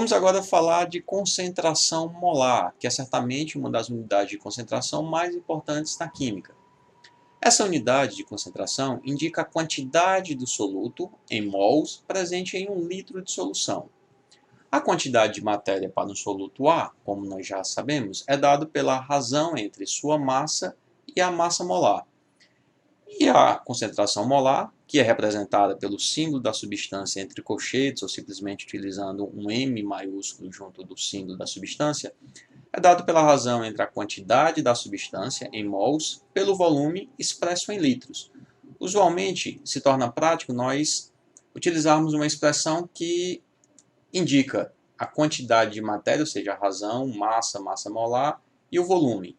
Vamos agora falar de concentração molar, que é certamente uma das unidades de concentração mais importantes na química. Essa unidade de concentração indica a quantidade do soluto, em mols, presente em 1 litro de solução. A quantidade de matéria para um soluto A, como nós já sabemos, é dado pela razão entre sua massa e a massa molar. E a concentração molar, que é representada pelo símbolo da substância entre colchetes ou simplesmente utilizando um M maiúsculo junto do símbolo da substância, é dado pela razão entre a quantidade da substância em mols pelo volume expresso em litros. Usualmente, se torna prático nós utilizarmos uma expressão que indica a quantidade de matéria, ou seja, a razão, massa, massa molar e o volume.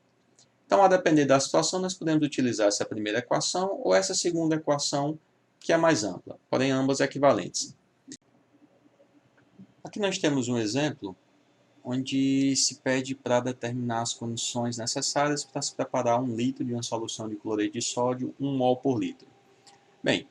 Então, a depender da situação, nós podemos utilizar essa primeira equação ou essa segunda equação, que é mais ampla, porém ambas equivalentes. Aqui nós temos um exemplo onde se pede para determinar as condições necessárias para se preparar 1 litro de uma solução de cloreto de sódio, 1 mol por litro. Bem,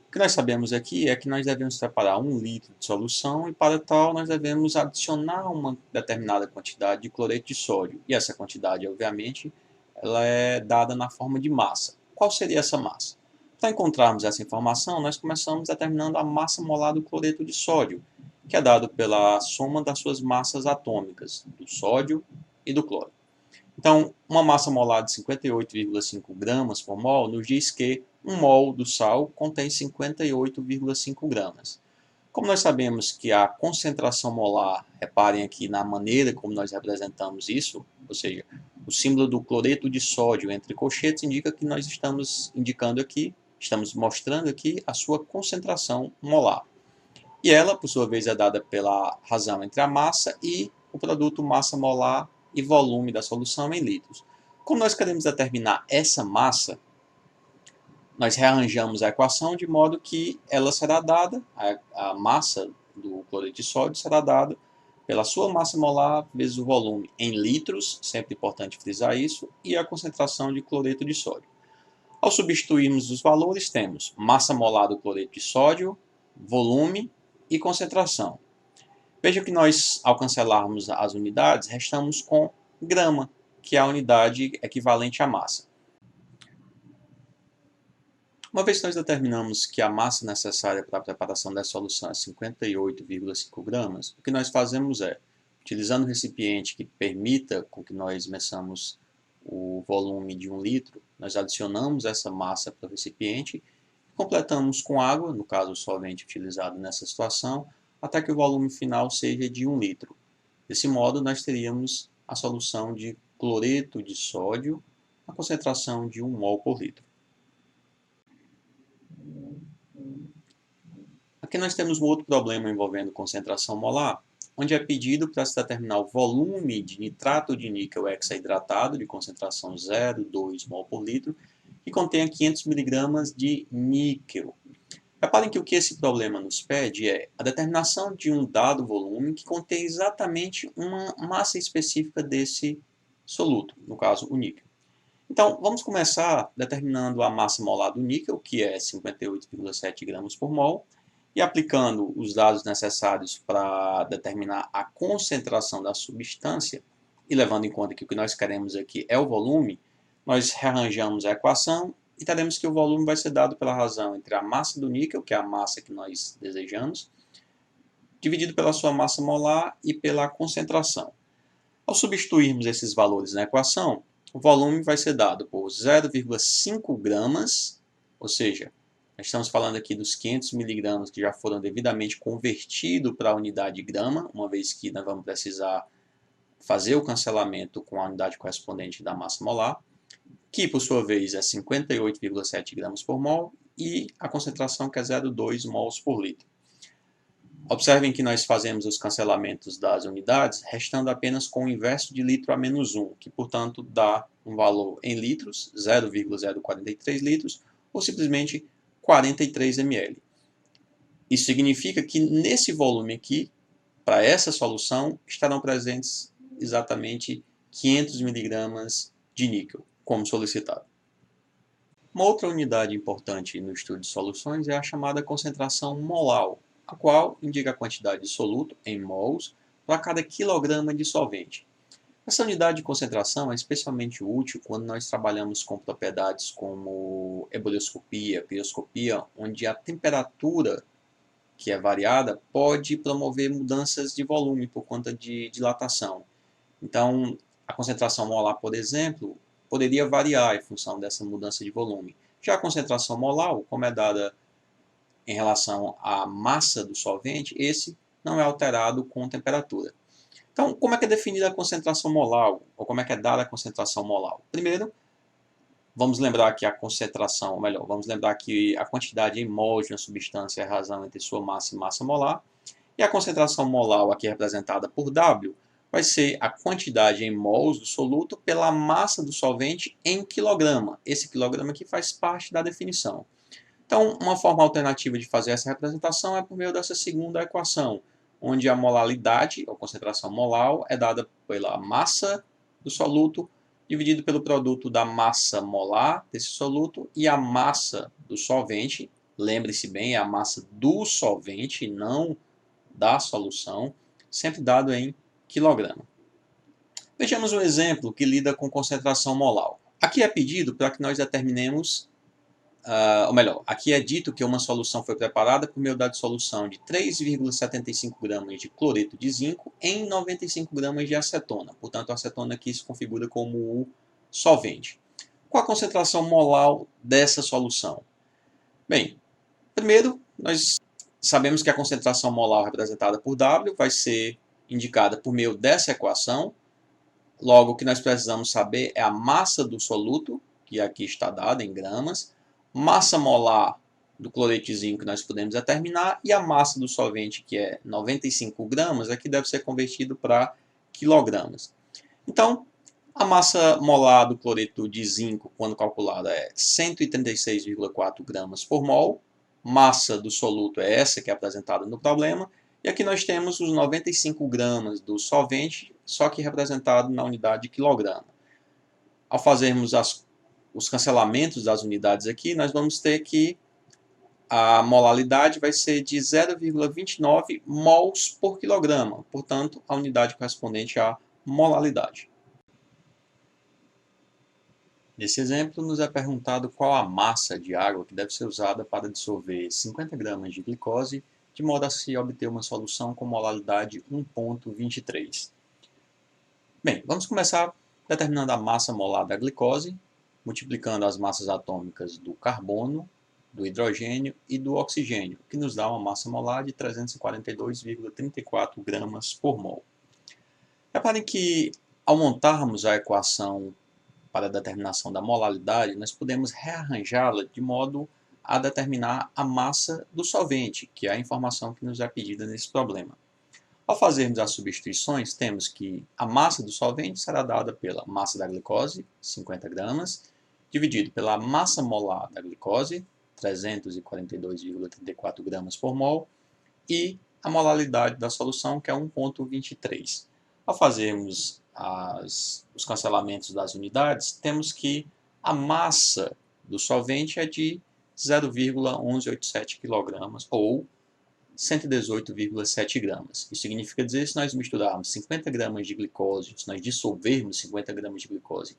o que nós sabemos aqui é que nós devemos preparar 1 litro de solução e, para tal, nós devemos adicionar uma determinada quantidade de cloreto de sódio. E essa quantidade, obviamente, ela é dada na forma de massa. Qual seria essa massa? Para encontrarmos essa informação, nós começamos determinando a massa molar do cloreto de sódio, que é dado pela soma das suas massas atômicas, do sódio e do cloro. Então, uma massa molar de 58,5 gramas por mol nos diz que 1 mol do sal contém 58,5 gramas. Como nós sabemos que a concentração molar, reparem aqui na maneira como nós representamos isso, ou seja, o símbolo do cloreto de sódio entre colchetes indica que nós estamos mostrando aqui a sua concentração molar. E ela, por sua vez, é dada pela razão entre a massa e o produto massa molar e volume da solução em litros. Como nós queremos determinar essa massa, nós rearranjamos a equação de modo que ela será dada, a massa do cloreto de sódio será dada pela sua massa molar vezes o volume em litros, sempre importante frisar isso, e a concentração de cloreto de sódio. Ao substituirmos os valores, temos massa molar do cloreto de sódio, volume e concentração. Veja que nós, ao cancelarmos as unidades, restamos com grama, que é a unidade equivalente à massa. Uma vez que nós determinamos que a massa necessária para a preparação da solução é 58,5 gramas, o que nós fazemos é, utilizando um recipiente que permita com que nós meçamos o volume de 1 litro, nós adicionamos essa massa para o recipiente e completamos com água, no caso o solvente utilizado nessa situação, até que o volume final seja de 1 litro. Desse modo, nós teríamos a solução de cloreto de sódio, a concentração de 1 mol por litro. Aqui nós temos um outro problema envolvendo concentração molar, onde é pedido para se determinar o volume de nitrato de níquel hexaidratado de concentração 0,2 mol por litro, que contém 500 mg de níquel. Reparem que o que esse problema nos pede é a determinação de um dado volume que contém exatamente uma massa específica desse soluto, no caso o níquel. Então, vamos começar determinando a massa molar do níquel, que é 58,7 gramas por mol, e aplicando os dados necessários para determinar a concentração da substância, e levando em conta que o que nós queremos aqui é o volume, nós rearranjamos a equação e teremos que o volume vai ser dado pela razão entre a massa do níquel, que é a massa que nós desejamos, dividido pela sua massa molar e pela concentração. Ao substituirmos esses valores na equação, o volume vai ser dado por 0,5 gramas, ou seja, nós estamos falando aqui dos 500 miligramas que já foram devidamente convertidos para a unidade de grama, uma vez que nós vamos precisar fazer o cancelamento com a unidade correspondente da massa molar, que por sua vez é 58,7 gramas por mol, e a concentração que é 0,2 mols por litro. Observem que nós fazemos os cancelamentos das unidades, restando apenas com o inverso de litro a menos 1, que portanto dá um valor em litros, 0,043 litros, ou simplesmente 43 ml. Isso significa que nesse volume aqui, para essa solução, estarão presentes exatamente 500 mg de níquel, como solicitado. Uma outra unidade importante no estudo de soluções é a chamada concentração molar, a qual indica a quantidade de soluto, em mols, para cada quilograma de solvente. Essa unidade de concentração é especialmente útil quando nós trabalhamos com propriedades como ebullioscopia, piroscopia, onde a temperatura que é variada pode promover mudanças de volume por conta de dilatação. Então, a concentração molar, por exemplo, poderia variar em função dessa mudança de volume. Já a concentração molar, como é dada em relação à massa do solvente, esse não é alterado com temperatura. Então, como é que é definida a concentração molar, ou como é que é dada a concentração molar? Primeiro, vamos lembrar que a concentração, ou melhor, vamos lembrar que a quantidade em mols de uma substância é a razão entre sua massa e massa molar, e a concentração molar, aqui representada por W, vai ser a quantidade em mols do soluto pela massa do solvente em quilograma. Esse quilograma aqui faz parte da definição. Então, uma forma alternativa de fazer essa representação é por meio dessa segunda equação, onde a molaridade, ou concentração molar, é dada pela massa do soluto dividido pelo produto da massa molar desse soluto e a massa do solvente. Lembre-se bem, é a massa do solvente, não da solução, sempre dado em quilograma. Vejamos um exemplo que lida com concentração molar. Aqui é pedido para que nós determinemos, ou melhor, aqui é dito que uma solução foi preparada por meio da dissolução de 3,75 gramas de cloreto de zinco em 95 gramas de acetona. Portanto, a acetona aqui se configura como o solvente. Qual a concentração molar dessa solução? Bem, primeiro, nós sabemos que a concentração molar representada por W vai ser indicada por meio dessa equação. Logo, o que nós precisamos saber é a massa do soluto, que aqui está dada em gramas, massa molar do cloreto de zinco que nós podemos determinar, e a massa do solvente, que é 95 gramas, aqui deve ser convertido para quilogramas. Então, a massa molar do cloreto de zinco, quando calculada, é 136,4 gramas por mol. Massa do soluto é essa que é apresentada no problema. E aqui nós temos os 95 gramas do solvente, só que representado na unidade de quilograma. Ao fazermos os cancelamentos das unidades aqui, nós vamos ter que a molaridade vai ser de 0,29 mols por quilograma. Portanto, a unidade correspondente à molaridade. Nesse exemplo, nos é perguntado qual a massa de água que deve ser usada para dissolver 50 gramas de glicose, de modo a se obter uma solução com molaridade 1,23. Bem, vamos começar determinando a massa molar da glicose, multiplicando as massas atômicas do carbono, do hidrogênio e do oxigênio, que nos dá uma massa molar de 342,34 gramas por mol. Reparem que, ao montarmos a equação para a determinação da molaridade, nós podemos rearranjá-la de modo a determinar a massa do solvente, que é a informação que nos é pedida nesse problema. Ao fazermos as substituições, temos que a massa do solvente será dada pela massa da glicose, 50 gramas, dividido pela massa molar da glicose, 342,34 gramas por mol, e a molaridade da solução, que é 1,23. Ao fazermos os cancelamentos das unidades, temos que a massa do solvente é de 0,1187 kg ou 118,7 gramas. Isso significa dizer, se nós misturarmos 50 gramas de glicose, se nós dissolvermos 50 gramas de glicose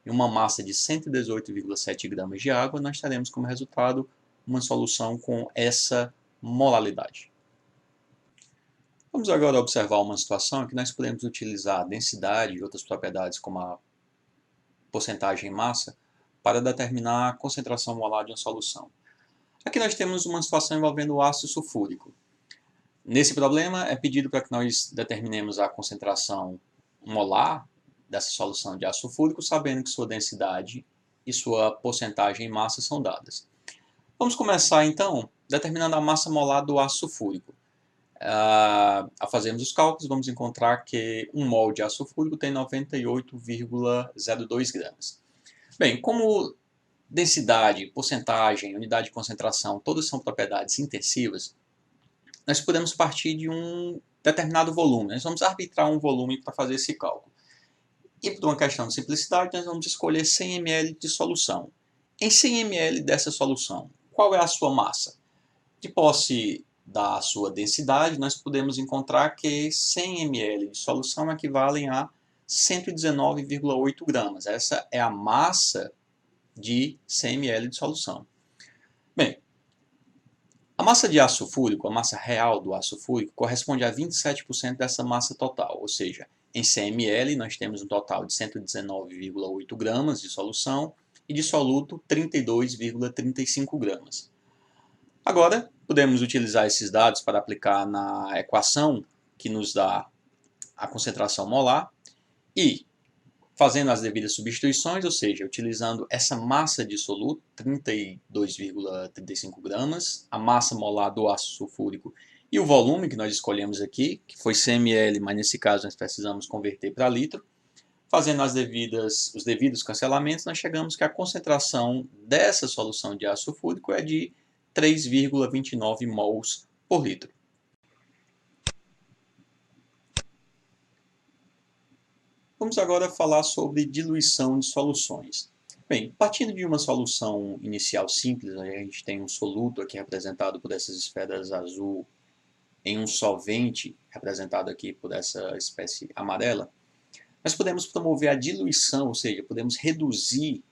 em uma massa de 118,7 gramas de água, nós teremos como resultado uma solução com essa molaridade. Vamos agora observar uma situação em que nós podemos utilizar a densidade e outras propriedades como a porcentagem em massa para determinar a concentração molar de uma solução. Aqui nós temos uma situação envolvendo o ácido sulfúrico. Nesse problema é pedido para que nós determinemos a concentração molar dessa solução de ácido sulfúrico, sabendo que sua densidade e sua porcentagem em massa são dadas. Vamos começar então determinando a massa molar do ácido sulfúrico. Ao fazermos os cálculos, vamos encontrar que 1 mol de ácido sulfúrico tem 98,02 gramas. Bem, como densidade, porcentagem, unidade de concentração, todas são propriedades intensivas, nós podemos partir de um determinado volume. Nós vamos arbitrar um volume para fazer esse cálculo. E por uma questão de simplicidade, nós vamos escolher 100 ml de solução. Em 100 ml dessa solução, qual é a sua massa? De posse da sua densidade, nós podemos encontrar que 100 ml de solução equivalem a 119,8 gramas. Essa é a massa de 100 ml de solução. Bem, a massa de ácido sulfúrico, a massa real do ácido sulfúrico, corresponde a 27% dessa massa total, ou seja, em 100 ml nós temos um total de 119,8 gramas de solução e de soluto 32,35 gramas. Agora, podemos utilizar esses dados para aplicar na equação que nos dá a concentração molar e, fazendo as devidas substituições, ou seja, utilizando essa massa de soluto, 32,35 gramas, a massa molar do ácido sulfúrico e o volume que nós escolhemos aqui, que foi 100 ml, mas nesse caso nós precisamos converter para litro. Fazendo os devidos cancelamentos, nós chegamos que a concentração dessa solução de ácido sulfúrico é de 3,29 mols por litro. Vamos agora falar sobre diluição de soluções. Bem, partindo de uma solução inicial simples, a gente tem um soluto aqui representado por essas esferas azul em um solvente representado aqui por essa espécie amarela, nós podemos promover a diluição, ou seja, podemos reduzir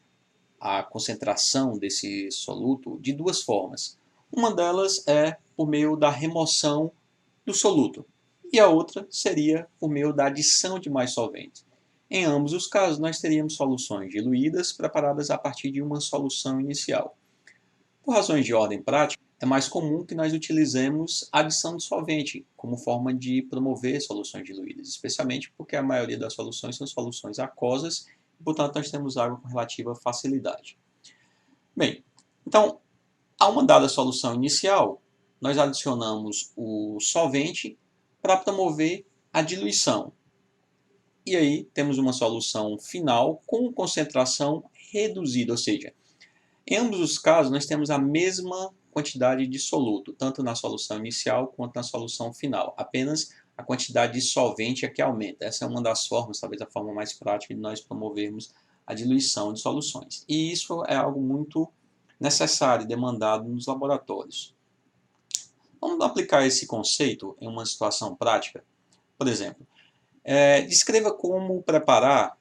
a concentração desse soluto de duas formas. Uma delas é por meio da remoção do soluto e a outra seria por meio da adição de mais solventes. Em ambos os casos, nós teríamos soluções diluídas preparadas a partir de uma solução inicial. Por razões de ordem prática, é mais comum que nós utilizemos a adição de solvente como forma de promover soluções diluídas, especialmente porque a maioria das soluções são soluções aquosas e, portanto, nós temos água com relativa facilidade. Bem, então, a uma dada solução inicial, nós adicionamos o solvente para promover a diluição. E aí temos uma solução final com concentração reduzida, ou seja, em ambos os casos nós temos a mesma quantidade de soluto, tanto na solução inicial quanto na solução final. Apenas a quantidade de solvente é que aumenta. Essa é uma das formas, talvez a forma mais prática de nós promovermos a diluição de soluções. E isso é algo muito necessário e demandado nos laboratórios. Vamos aplicar esse conceito em uma situação prática. Por exemplo, descreva como preparar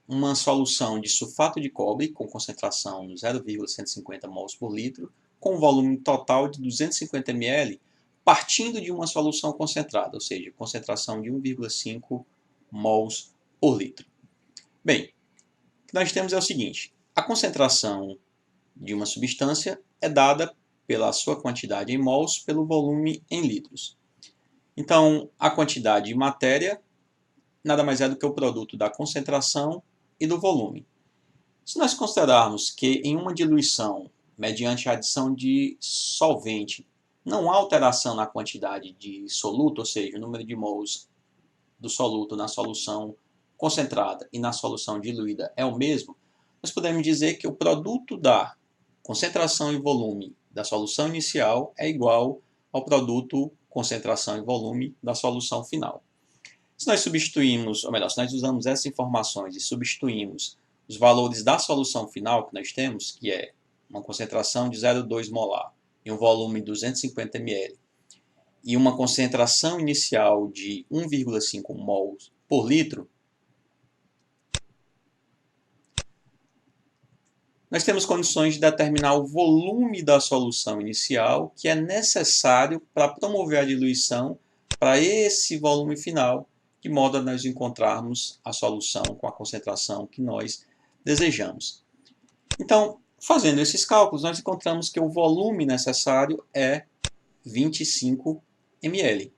uma solução de sulfato de cobre com concentração 0,150 mols por litro, com volume total de 250 ml, partindo de uma solução concentrada, ou seja, concentração de 1,5 mols por litro. Bem, o que nós temos é o seguinte: a concentração de uma substância é dada pela sua quantidade em mols pelo volume em litros. Então, a quantidade de matéria nada mais é do que o produto da concentração e do volume. Se nós considerarmos que em uma diluição, mediante a adição de solvente, não há alteração na quantidade de soluto, ou seja, o número de mols do soluto na solução concentrada e na solução diluída é o mesmo, nós podemos dizer que o produto da concentração e volume da solução inicial é igual ao produto concentração e volume da solução final. Se nós substituímos, ou melhor, se nós usamos essas informações e substituímos os valores da solução final que nós temos, que é uma concentração de 0,2 molar e um volume de 250 ml, e uma concentração inicial de 1,5 mols por litro, nós temos condições de determinar o volume da solução inicial que é necessário para promover a diluição para esse volume final, de modo a nós encontrarmos a solução com a concentração que nós desejamos. Então, fazendo esses cálculos, nós encontramos que o volume necessário é 25 ml.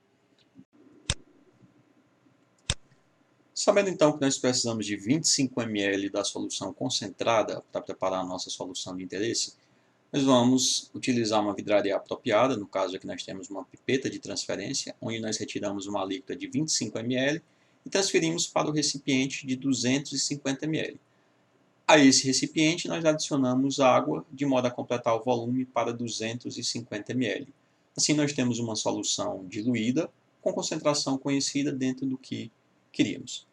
Sabendo então que nós precisamos de 25 ml da solução concentrada para preparar a nossa solução de interesse, nós vamos utilizar uma vidraria apropriada, no caso aqui nós temos uma pipeta de transferência, onde nós retiramos uma alíquota de 25 ml e transferimos para o recipiente de 250 ml. A esse recipiente nós adicionamos água de modo a completar o volume para 250 ml. Assim nós temos uma solução diluída com concentração conhecida dentro do que queríamos.